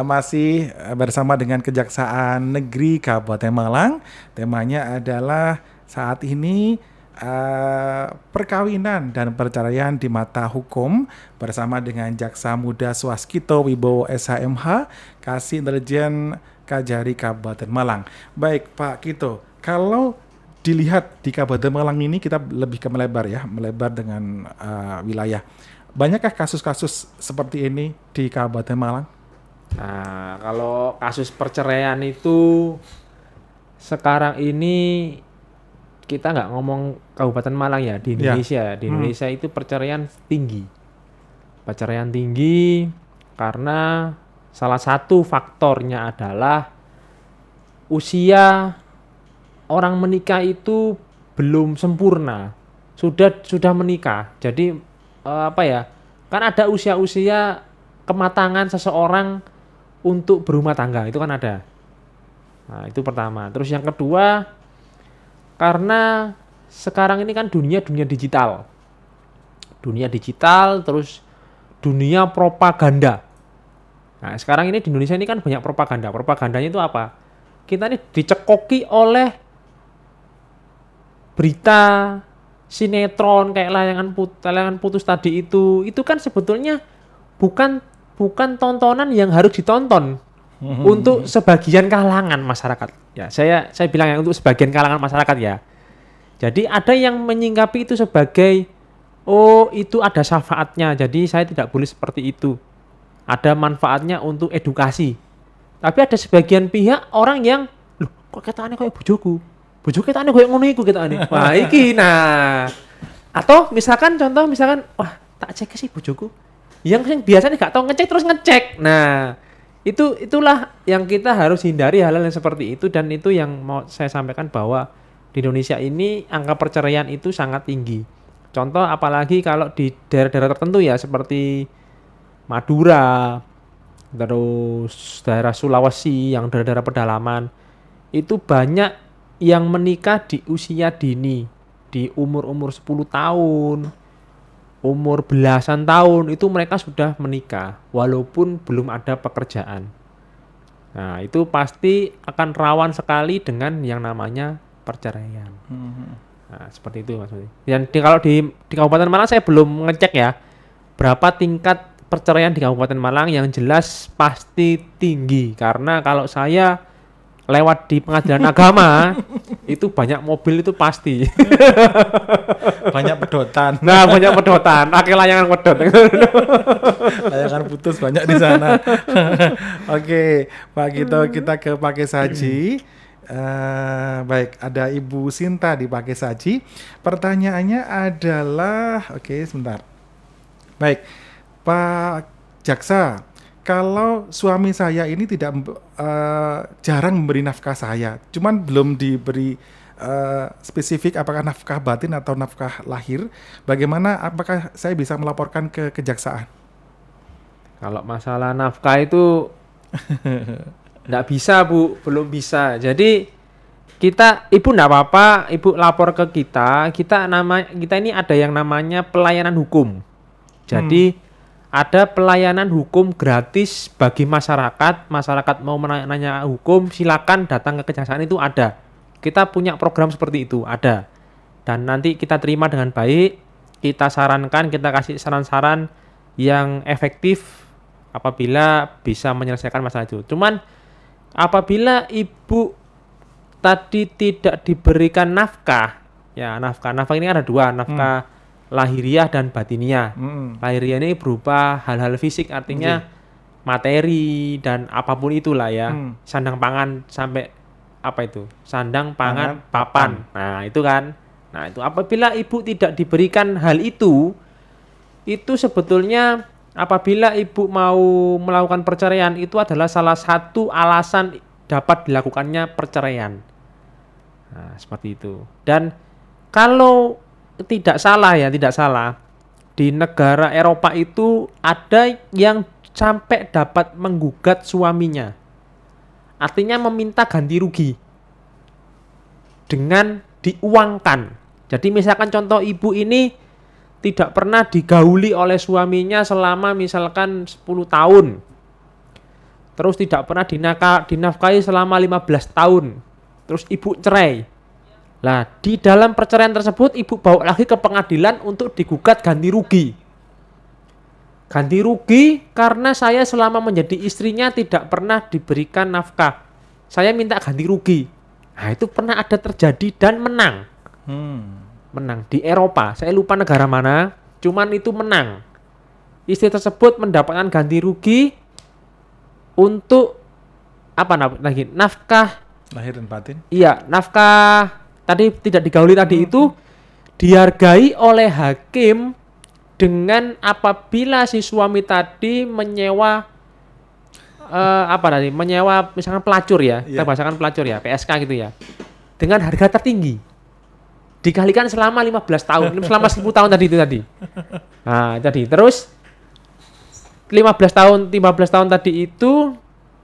Masih bersama dengan Kejaksaan Negeri Kabupaten Malang. Temanya adalah saat ini perkawinan dan perceraian di mata hukum bersama dengan Jaksa Muda Swaskito Wibowo SHMH, Kasih Intelijen Kajari Kabupaten Malang. Baik Pak Kito, kalau dilihat di Kabupaten Malang ini kita lebih ke melebar dengan wilayah. Banyakkah kasus-kasus seperti ini di Kabupaten Malang? Nah, kalau kasus perceraian itu sekarang ini kita nggak ngomong Kabupaten Malang ya, di Indonesia. Di Indonesia itu perceraian tinggi. Perceraian tinggi karena salah satu faktornya adalah usia orang menikah itu belum sempurna. Sudah menikah. Jadi kan ada usia-usia kematangan seseorang untuk berumah tangga, itu kan ada. Nah, itu pertama. Terus yang kedua, karena sekarang ini kan dunia digital. Dunia digital, terus dunia propaganda. Nah, sekarang ini di Indonesia ini kan banyak propaganda. Propagandanya itu apa? Kita ini dicekoki oleh berita sinetron kayak layangan putus tadi itu kan sebetulnya bukan tontonan yang harus ditonton untuk sebagian kalangan masyarakat. Ya, saya bilang ya untuk sebagian kalangan masyarakat ya. Jadi ada yang menyingkapi itu sebagai itu ada syafaatnya. Jadi saya tidak boleh seperti itu. Ada manfaatnya untuk edukasi. Tapi ada sebagian pihak orang yang loh kok ketane koyo bojoku. Bojoku ketane koyo ngono iku ketane. Wah, iki nah. Atau misalkan wah, tak cek sih bojoku. Yang biasanya gak tahu ngecek terus ngecek. Nah, itulah yang kita harus hindari hal-hal yang seperti itu, dan itu yang mau saya sampaikan bahwa di Indonesia ini angka perceraian itu sangat tinggi. Contoh apalagi kalau di daerah-daerah tertentu ya seperti Madura, terus daerah Sulawesi yang daerah-daerah pedalaman itu banyak yang menikah di usia dini, di umur 10 tahun, umur belasan tahun itu mereka sudah menikah walaupun belum ada pekerjaan. Nah, itu pasti akan rawan sekali dengan yang namanya perceraian. Nah, seperti itu Mas Budi. Dan kalau di Kabupaten Malang saya belum ngecek ya berapa tingkat perceraian di Kabupaten Malang, yang jelas pasti tinggi karena kalau saya lewat di pengadilan agama itu banyak mobil itu pasti. Banyak pedotan. Nah, banyak pedotan, pakai layangan pedot. Layangan putus banyak di sana. Oke, Pak Kito, kita ke Pakai Saji. Baik, ada Ibu Sinta di Pakai Saji. Pertanyaannya adalah, sebentar. Baik, Pak Jaksa, kalau suami saya ini jarang memberi nafkah saya, cuman belum diberi spesifik apakah nafkah batin atau nafkah lahir, bagaimana, apakah saya bisa melaporkan ke kejaksaan? Kalau masalah nafkah itu nggak bisa, Bu, belum bisa. Jadi ibu nggak apa-apa, ibu lapor ke kita ini ada yang namanya pelayanan hukum. Jadi ada pelayanan hukum gratis bagi masyarakat mau menanya hukum, silakan datang ke kejaksaan, itu ada. Kita punya program seperti itu, ada. Dan nanti kita terima dengan baik, kita sarankan, kita kasih saran-saran yang efektif apabila bisa menyelesaikan masalah itu. Cuman apabila ibu tadi tidak diberikan nafkah, ya nafkah ini ada dua, nafkah lahiriah dan batiniah. Lahiriah ini berupa hal-hal fisik, artinya materi dan apapun itulah ya. Sandang pangan sampai sandang pangan papan. Nah, itu kan. Nah, itu apabila ibu tidak diberikan hal itu sebetulnya apabila ibu mau melakukan perceraian, itu adalah salah satu alasan dapat dilakukannya perceraian. Nah, seperti itu. Dan kalau tidak salah, di negara Eropa itu ada yang sampai dapat menggugat suaminya. Artinya meminta ganti rugi dengan diuangkan. Jadi misalkan contoh, ibu ini tidak pernah digauli oleh suaminya selama misalkan 10 tahun. Terus tidak pernah dinafkahi selama 15 tahun. Terus ibu cerai. Nah, di dalam perceraian tersebut ibu bawa lagi ke pengadilan untuk digugat ganti rugi. Ganti rugi karena saya selama menjadi istrinya tidak pernah diberikan nafkah. Saya minta ganti rugi. Nah, itu pernah ada terjadi dan menang. Menang di Eropa. Saya lupa negara mana, cuman itu menang. Istri tersebut mendapatkan ganti rugi untuk nafkah lahir dan batin. Iya, nafkah tadi tidak digauli tadi itu dihargai oleh hakim dengan apabila si suami tadi menyewa menyewa misalkan pelacur ya, kita bahasakan pelacur ya, PSK gitu ya, dengan harga tertinggi dikalikan selama 15 tahun, selama 10 tahun tadi. Nah, jadi terus 15 tahun tadi itu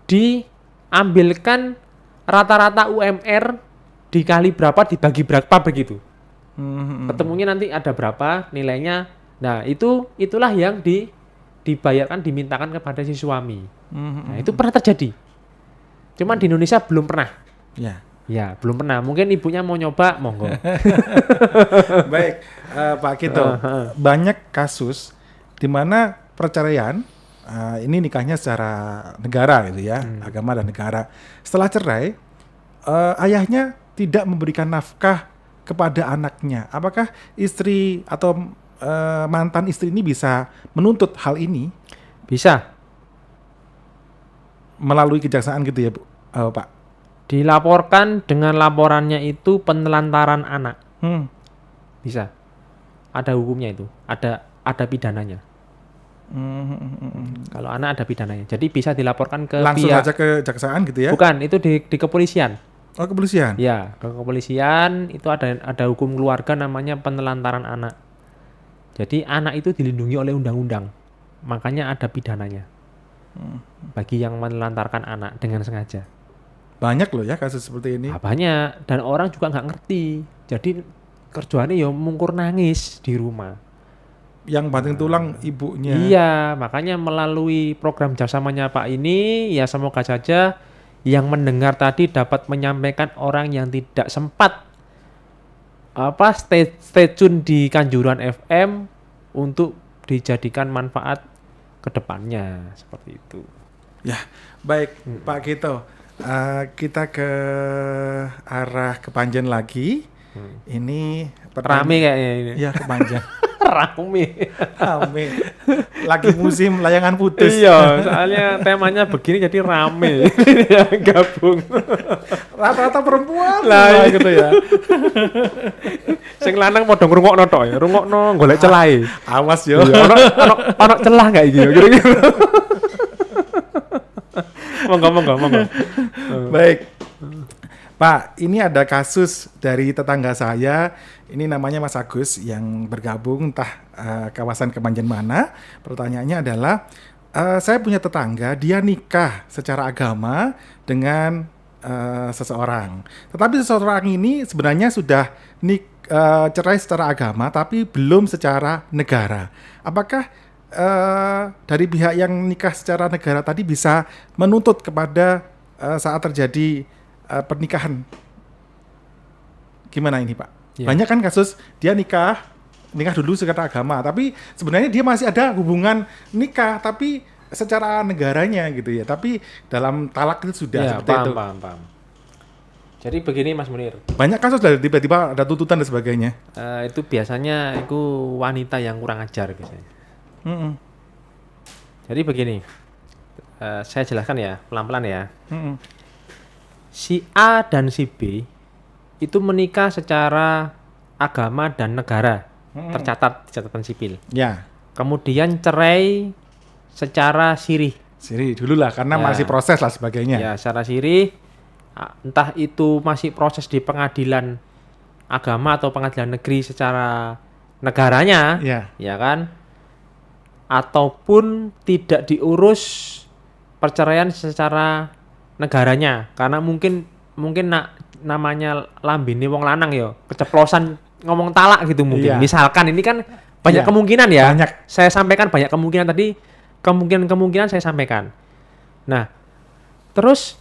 diambilkan rata-rata UMR dikali berapa, dibagi berapa begitu. Ketemunya nanti ada berapa nilainya. Nah, itulah yang dibayarkan, dimintakan kepada si suami. Nah, itu pernah terjadi. Cuman di Indonesia belum pernah. Ya, belum pernah. Mungkin ibunya mau nyoba, monggo. Baik, Pak Kito. Banyak kasus di mana perceraian, ini nikahnya secara negara gitu ya, agama dan negara. Setelah cerai, ayahnya tidak memberikan nafkah kepada anaknya. Apakah istri atau mantan istri ini bisa menuntut hal ini? Bisa. Melalui kejaksaan gitu ya, Bu, Pak? Dilaporkan dengan laporannya itu penelantaran anak. Bisa. Ada hukumnya itu. Ada pidananya. Kalau anak ada pidananya. Jadi bisa dilaporkan ke langsung aja ke kejaksaan gitu ya? Bukan, itu di kepolisian. Oh, kepolisian? Ya, ke kepolisian itu ada hukum keluarga namanya penelantaran anak. Jadi anak itu dilindungi oleh undang-undang. Makanya ada pidananya. Bagi yang menelantarkan anak dengan sengaja. Banyak loh ya kasus seperti ini. Banyak, dan orang juga nggak ngerti. Jadi kerjaannya ya mungkur nangis di rumah. Yang banting tulang ibunya. Iya, makanya melalui program Jasamanya Pak ini, ya semoga saja yang mendengar tadi dapat menyampaikan orang yang tidak sempat stay tune di Kanjuruhan FM untuk dijadikan manfaat ke depannya, seperti itu. Ya, baik Pak Kito. Kita ke arah Kepanjen lagi. Ini rame kayaknya ini. Ya, Kepanjen. Rame. Lagi musim layangan putus. Iya, soalnya temanya begini jadi rame. Gabung. Rata-rata perempuan lah gitu ya. Sing lanang padha ngrungokno tok ya, rungokno golek celahe. Awas yo. Ono celah enggak iki kira-kira. Monggo. Baik. Pak, ini ada kasus dari tetangga saya. Ini namanya Mas Agus yang bergabung entah kawasan Kepanjen mana. Pertanyaannya adalah, saya punya tetangga, dia nikah secara agama dengan seseorang. Tetapi seseorang ini sebenarnya sudah cerai secara agama, tapi belum secara negara. Apakah dari pihak yang nikah secara negara tadi bisa menuntut kepada saat terjadi pernikahan? Gimana ini, Pak? Ya. Banyak kan kasus dia nikah dulu secara agama, tapi sebenarnya dia masih ada hubungan nikah, tapi secara negaranya gitu ya. Tapi dalam talak itu sudah seperti itu. Paham. Jadi begini Mas Munir. Banyak kasus dari tiba-tiba ada tuntutan dan sebagainya. Itu biasanya itu wanita yang kurang ajar biasanya. Jadi begini. Saya jelaskan ya, pelan-pelan ya. Si A dan si B itu menikah secara agama dan negara, tercatat di catatan sipil. Ya. Kemudian cerai secara sirih. Siri dulu lah, karena Ya. masih proses lah sebagainya. Ya, secara sirih, entah itu masih proses di pengadilan agama atau pengadilan negeri secara negaranya, ya kan? Ataupun tidak diurus perceraian secara negaranya, karena mungkin namanya lambene wong lanang ya, keceplosan ngomong talak gitu mungkin. Iya. Misalkan ini kan banyak Iya. kemungkinan ya. Banyak. Saya sampaikan banyak kemungkinan tadi, kemungkinan saya sampaikan. Nah, terus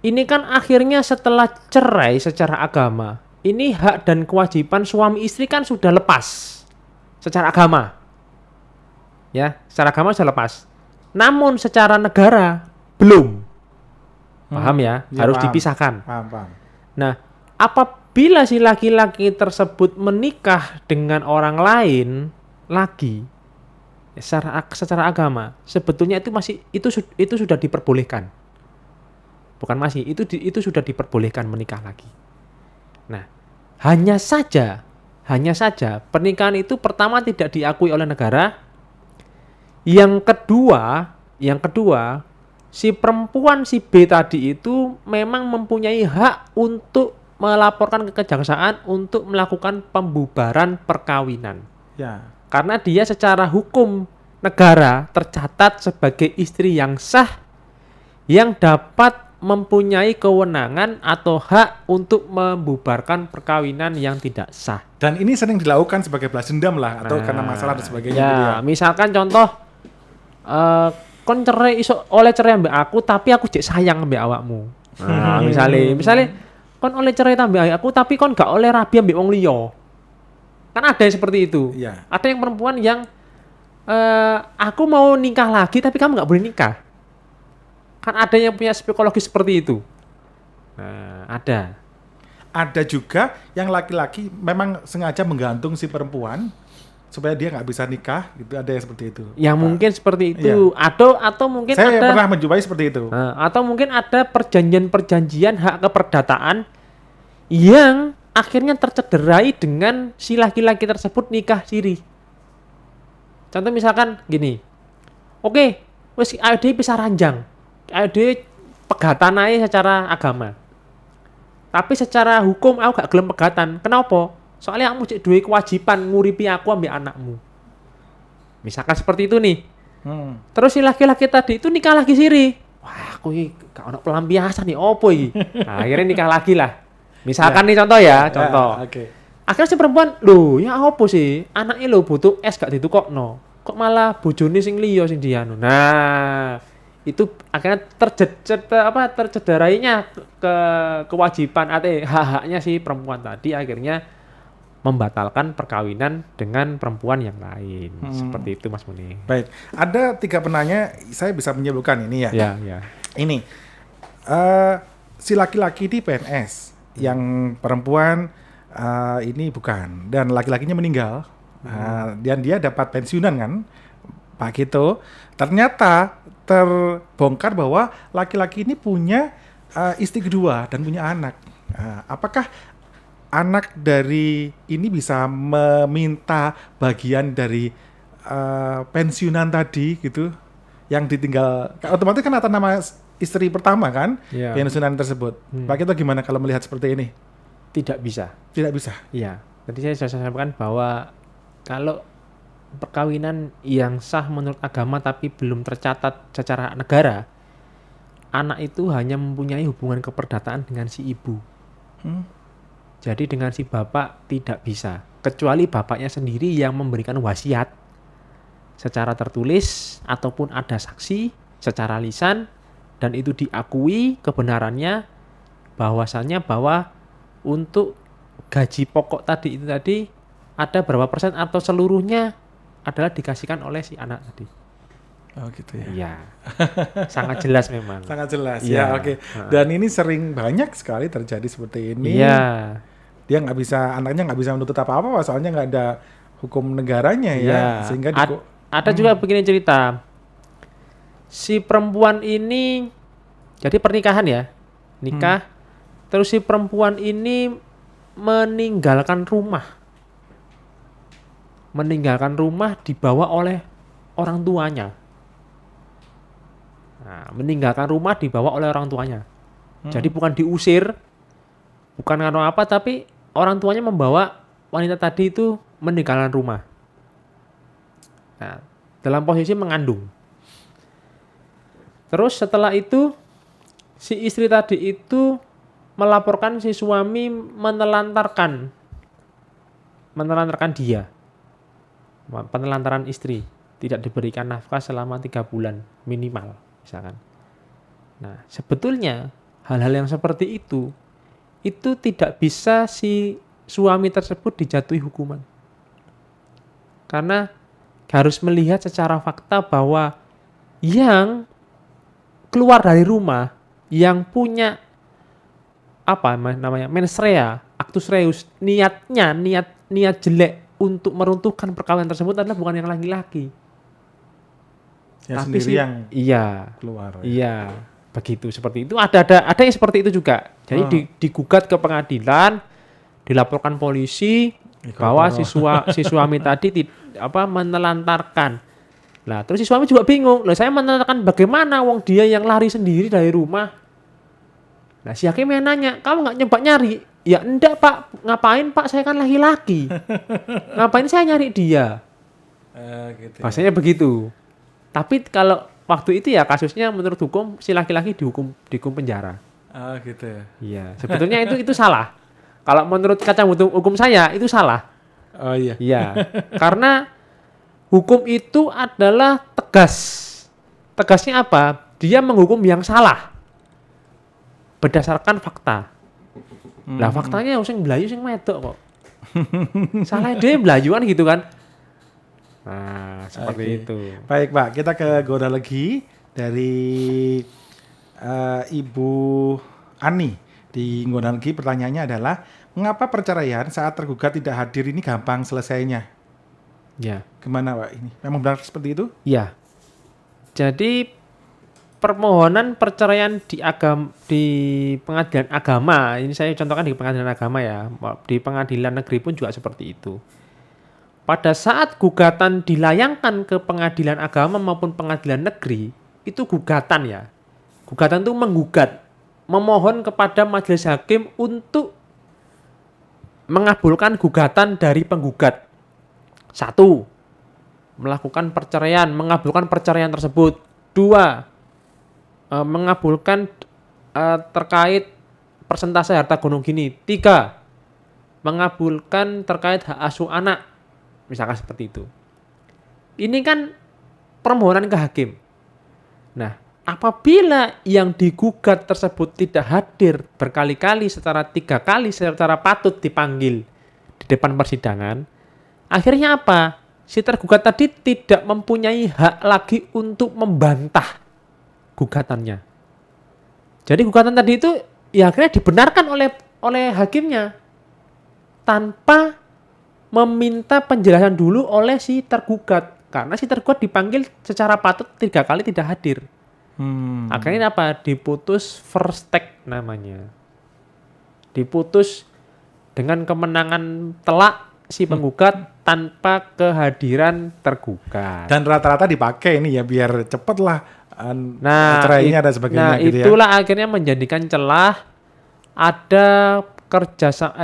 ini kan akhirnya setelah cerai secara agama, ini hak dan kewajiban suami istri kan sudah lepas secara agama. Ya, secara agama sudah lepas. Namun secara negara belum. Paham ya? Ya, Harus paham. dipisahkan. Paham. Nah, apabila si laki-laki tersebut menikah dengan orang lain lagi secara agama, sebetulnya itu sudah diperbolehkan. Bukan masih, itu sudah diperbolehkan menikah lagi. Nah, hanya saja pernikahan itu pertama tidak diakui oleh negara. Yang kedua, si perempuan si B tadi itu memang mempunyai hak untuk melaporkan ke kejaksaan untuk melakukan pembubaran perkawinan. Ya. Karena dia secara hukum negara tercatat sebagai istri yang sah yang dapat mempunyai kewenangan atau hak untuk membubarkan perkawinan yang tidak sah. Dan ini sering dilakukan sebagai balas dendam lah, atau karena masalah dan sebagainya Ya, gitu ya. misalkan contoh kon cerai iso oleh cerai ambek aku tapi aku jek sayang ambek awakmu. Nah, misalnya kon oleh cerai ambek aku tapi kon gak oleh rabi ambek wong liya. Kan ada yang seperti itu. Iya. Ada yang perempuan yang aku mau nikah lagi tapi kamu gak boleh nikah. Kan ada yang punya psikologi seperti itu. Nah, ada. Ada juga yang laki-laki memang sengaja menggantung si perempuan supaya dia nggak bisa nikah, gitu. Ada yang seperti itu. Yang Pak. mungkin seperti itu. Atau mungkin Saya ada pernah menjumpai seperti itu. atau mungkin ada perjanjian hak keperdataan yang akhirnya tercederai dengan si laki-laki tersebut nikah siri. Contoh misalkan gini. Oke, wis ayo dhewe pisah ranjang. Ayo dhewe pegatan ae secara agama. Tapi secara hukum aku gak gelem pegatan. Kenapa? Soalnya kamu cek duwe kewajiban nguripi aku ambek anakmu. Misalkan seperti itu nih. Terus si laki-laki tadi itu nikah lagi siri. Wah, aku ini gak ada pelampiasan nih, opo iki? Nah, akhirnya nikah lagi lah. Misalkan nih contoh ya, contoh. Oke. Akhirnya si perempuan, loh ya opo sih? Anaknya lo butuh es gak ditukokno. Kok malah bojone sing liya sing dianu. Nah, itu akhirnya tercederainya kewajiban atau hak-haknya si perempuan tadi akhirnya membatalkan perkawinan dengan perempuan yang lain. Seperti itu Mas Muni. Baik, ada 3 penanya, saya bisa menyimpulkan ini ya. Ya. Ini, si laki-laki di PNS, yang perempuan ini bukan, dan laki-lakinya meninggal, dan dia dapat pensiunan kan, Pak Gito. Ternyata terbongkar bahwa laki-laki ini punya istri kedua dan punya anak. Apakah anak dari ini bisa meminta bagian dari pensiunan tadi gitu, yang ditinggal? Otomatis kan atas nama istri pertama kan, Iya. penyusunan tersebut. Pak Kito gimana kalau melihat seperti ini? Tidak bisa. Tidak bisa. Iya. Tadi saya sudah sampaikan bahwa kalau perkawinan yang sah menurut agama tapi belum tercatat secara negara, anak itu hanya mempunyai hubungan keperdataan dengan si ibu. Jadi dengan si bapak tidak bisa, kecuali bapaknya sendiri yang memberikan wasiat secara tertulis ataupun ada saksi secara lisan dan itu diakui kebenarannya bahwasannya bahwa untuk gaji pokok tadi itu tadi ada berapa persen atau seluruhnya adalah dikasihkan oleh si anak tadi. Oh gitu ya. Iya. Sangat jelas memang. Sangat jelas Iya. ya, oke. Dan ini sering banyak sekali terjadi seperti ini. Iya. Dia nggak bisa, anaknya nggak bisa menuntut apa-apa, soalnya nggak ada hukum negaranya ya, Iya. sehingga Ada juga begini cerita. Si perempuan ini jadi pernikahan ya, nikah. Terus si perempuan ini meninggalkan rumah dibawa oleh orang tuanya. Nah, meninggalkan rumah dibawa oleh orang tuanya. Jadi bukan diusir, bukan karena apa, tapi orang tuanya membawa wanita tadi itu meninggalkan rumah. Nah, dalam posisi mengandung. Terus setelah itu si istri tadi itu melaporkan si suami menelantarkan dia. Penelantaran istri, tidak diberikan nafkah selama 3 bulan minimal misalkan. Nah, sebetulnya hal-hal yang seperti itu tidak bisa si suami tersebut dijatuhi hukuman. Karena harus melihat secara fakta bahwa yang keluar dari rumah, yang punya mens rea, actus reus, niat jelek untuk meruntuhkan perkawinan tersebut adalah bukan yang laki-laki. ya Tapi sendiri yang iya, keluar. Ya. iya, begitu seperti itu. Ada yang seperti itu juga. Jadi digugat ke pengadilan, dilaporkan polisi bahwa si suami tadi menelantarkan. Nah, terus si suami juga bingung. Loh, saya menelantarkan bagaimana? Wong dia yang lari sendiri dari rumah. Nah, si hakimnya nanya, kamu nggak nyoba nyari? Ya enggak Pak, ngapain Pak? Saya kan laki-laki. Ngapain saya nyari dia? Gitu ya. Bahasanya begitu. Tapi kalau waktu itu ya kasusnya menurut hukum si laki-laki dihukum penjara. Gitu ya. Iya, sebetulnya itu salah. Kalau menurut kacamata hukum saya itu salah. Oh iya. Iya, karena hukum itu adalah tegas. Tegasnya apa? Dia menghukum yang salah berdasarkan fakta. Lah faktanya sing mlayu sing wedok kok. Salah dia mlayuan gitu kan. Nah, seperti Oke. itu. Baik Pak, kita ke Goda lagi dari Ibu Ani di Goda lagi. Pertanyaannya adalah, mengapa perceraian saat tergugat tidak hadir ini gampang selesainya? Ya. Gimana Pak ini? Memang benar seperti itu? Ya. Jadi permohonan perceraian di pengadilan agama, ini saya contohkan di pengadilan agama ya, di pengadilan negeri pun juga seperti itu. Pada saat gugatan dilayangkan ke pengadilan agama maupun pengadilan negeri, itu gugatan ya. Gugatan itu menggugat, memohon kepada majelis hakim untuk mengabulkan gugatan dari penggugat. 1. Melakukan perceraian, mengabulkan perceraian tersebut. 2. Mengabulkan terkait persentase harta gonung gini. 3. Mengabulkan terkait hak asuh anak. Misalkan seperti itu. Ini kan permohonan ke hakim. Nah, apabila yang digugat tersebut tidak hadir berkali-kali secara 3 kali secara patut dipanggil di depan persidangan, akhirnya apa? Si tergugat tadi tidak mempunyai hak lagi untuk membantah gugatannya. Jadi gugatan tadi itu ya akhirnya dibenarkan oleh hakimnya tanpa meminta penjelasan dulu oleh si tergugat, karena si tergugat dipanggil secara patut 3 kali tidak hadir. Akhirnya apa? Diputus first take namanya. Diputus dengan kemenangan telak si penggugat tanpa kehadiran tergugat. Dan rata-rata dipakai ini ya biar cepet lah cerainya dan sebagainya nah gitu ya. itulah akhirnya menjadikan celah ada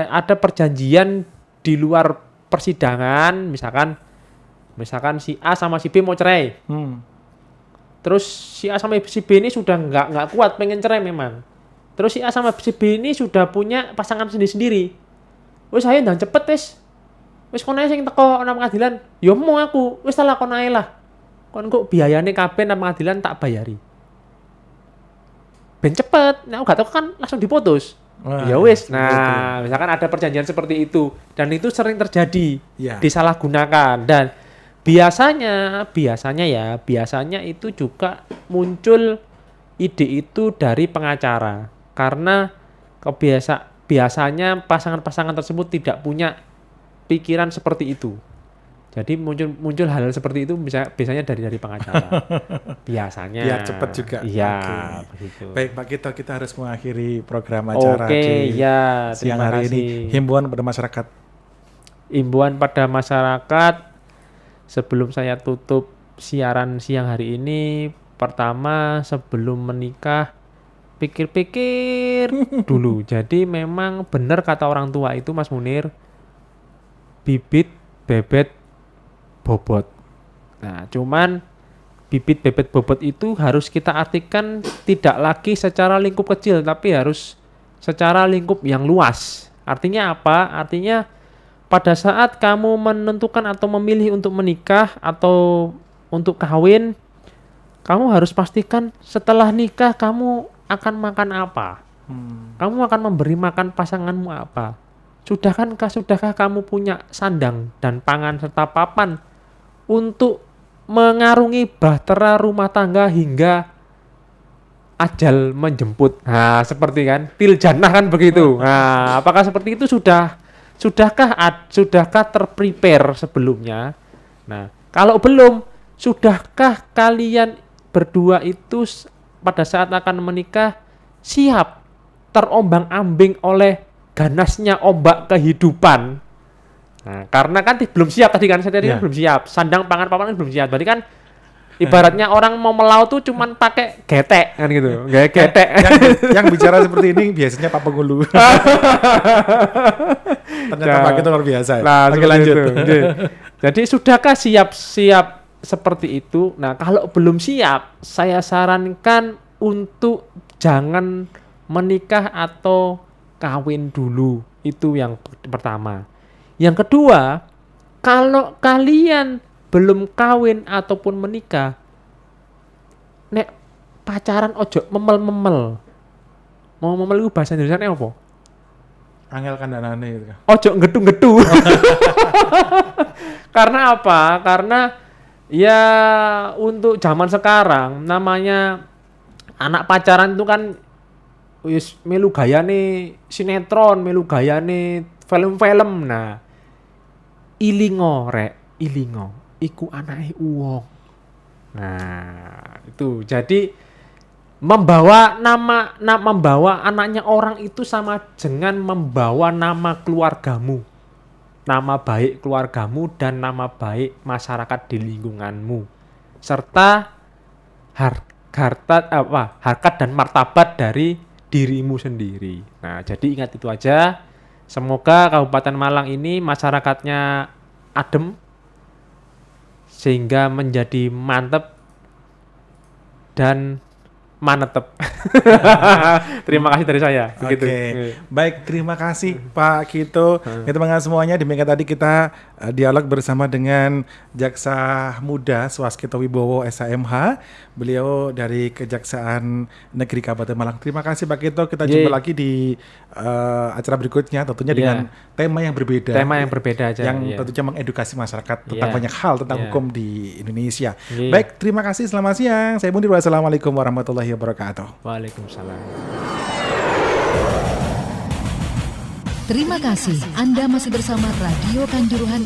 ada perjanjian di luar persidangan, misalkan si A sama si B mau cerai. Terus si A sama si B ini sudah nggak kuat pengen cerai memang. Terus si A sama si B ini sudah punya pasangan sendiri-sendiri. Wis ayo ndang cepet wis kono ae sing teko nang pengadilan. Ya mau aku, wis tak lakon ae lah. Kon kok biayane kabeh nang pengadilan tak bayari. Ben cepet, nek gak teko kan langsung diputus. Wah, ya wis. betul. Nah, misalkan ada perjanjian seperti itu dan itu sering terjadi, Ya. disalahgunakan dan biasanya itu juga muncul ide itu dari pengacara karena biasanya pasangan-pasangan tersebut tidak punya pikiran seperti itu. Jadi muncul hal seperti itu biasanya dari pengacara. Biasanya. Biar cepat juga. Iya, Oke. begitu. Baik Pak Kito, kita harus mengakhiri program acara Oke, di ya, siang terima hari ini. kasih. Himbauan pada masyarakat. Imbauan pada masyarakat sebelum saya tutup siaran siang hari ini, pertama sebelum menikah pikir-pikir dulu. Jadi memang benar kata orang tua itu Mas Munir, bibit bebet bobot. Nah, cuman bibit bebet bobot itu harus kita artikan tidak lagi secara lingkup kecil, tapi harus secara lingkup yang luas. Artinya apa? Artinya pada saat kamu menentukan atau memilih untuk menikah atau untuk kawin, kamu harus pastikan setelah nikah kamu akan makan apa. Kamu akan memberi makan pasanganmu apa. Sudahkah kamu punya sandang dan pangan serta papan untuk mengarungi bahtera rumah tangga hingga ajal menjemput. Nah, seperti kan til jannah kan begitu. Nah, apakah seperti itu sudahkah terprepare sebelumnya? Nah, kalau belum, sudahkah kalian berdua itu pada saat akan menikah siap terombang-ambing oleh ganasnya ombak kehidupan? Nah, karena kan belum siap tadi kan, saya tadi kan belum siap. Sandang pangan papan kan belum siap. Berarti kan ibaratnya orang mau melaut tuh cuman pakai getek kan gitu. Getek. Yang bicara seperti ini biasanya Pak Pengulu. Ternyata Pak Kito luar biasa. Nah, Oke, lanjut. Itu. Jadi sudahkah siap seperti itu? Nah, kalau belum siap, saya sarankan untuk jangan menikah atau kawin dulu. Itu yang pertama. Yang kedua, kalau kalian belum kawin ataupun menikah, nek pacaran ojo memel-memel. Mau memel itu bahasa Indonesia apa? Angel kandhanane gitu kan. Ojo nggetu-nggetu. Karena apa? Karena ya untuk zaman sekarang namanya anak pacaran itu kan wis melu gayane sinetron, melu gayane film-film. Nah, ilingo iku anake wong. Nah, itu jadi membawa membawa anaknya orang itu sama dengan membawa nama keluargamu, nama baik keluargamu dan nama baik masyarakat di lingkunganmu, serta harkat dan martabat dari dirimu sendiri. Nah, jadi ingat itu aja. Semoga Kabupaten Malang ini masyarakatnya adem sehingga menjadi mantep dan manetep. Terima kasih dari saya. Begitu. Oke. Baik, terima kasih Pak Kito. Teman-teman semuanya, demikian tadi kita dialog bersama dengan Jaksa Muda Swaskito Wibowo SHMH. Beliau dari Kejaksaan Negeri Kabupaten Malang. Terima kasih Pak Kito. Kita jumpa lagi di acara berikutnya, tentunya dengan tema yang berbeda. Tema yang berbeda aja. Yang tentunya mengedukasi masyarakat tentang banyak hal tentang hukum di Indonesia. Baik, terima kasih. Selamat siang. Saya Munir. Wassalamualaikum warahmatullahi wabarakatuh. Waalaikumsalam. Terima kasih Anda masih bersama Radio Kanjuruhan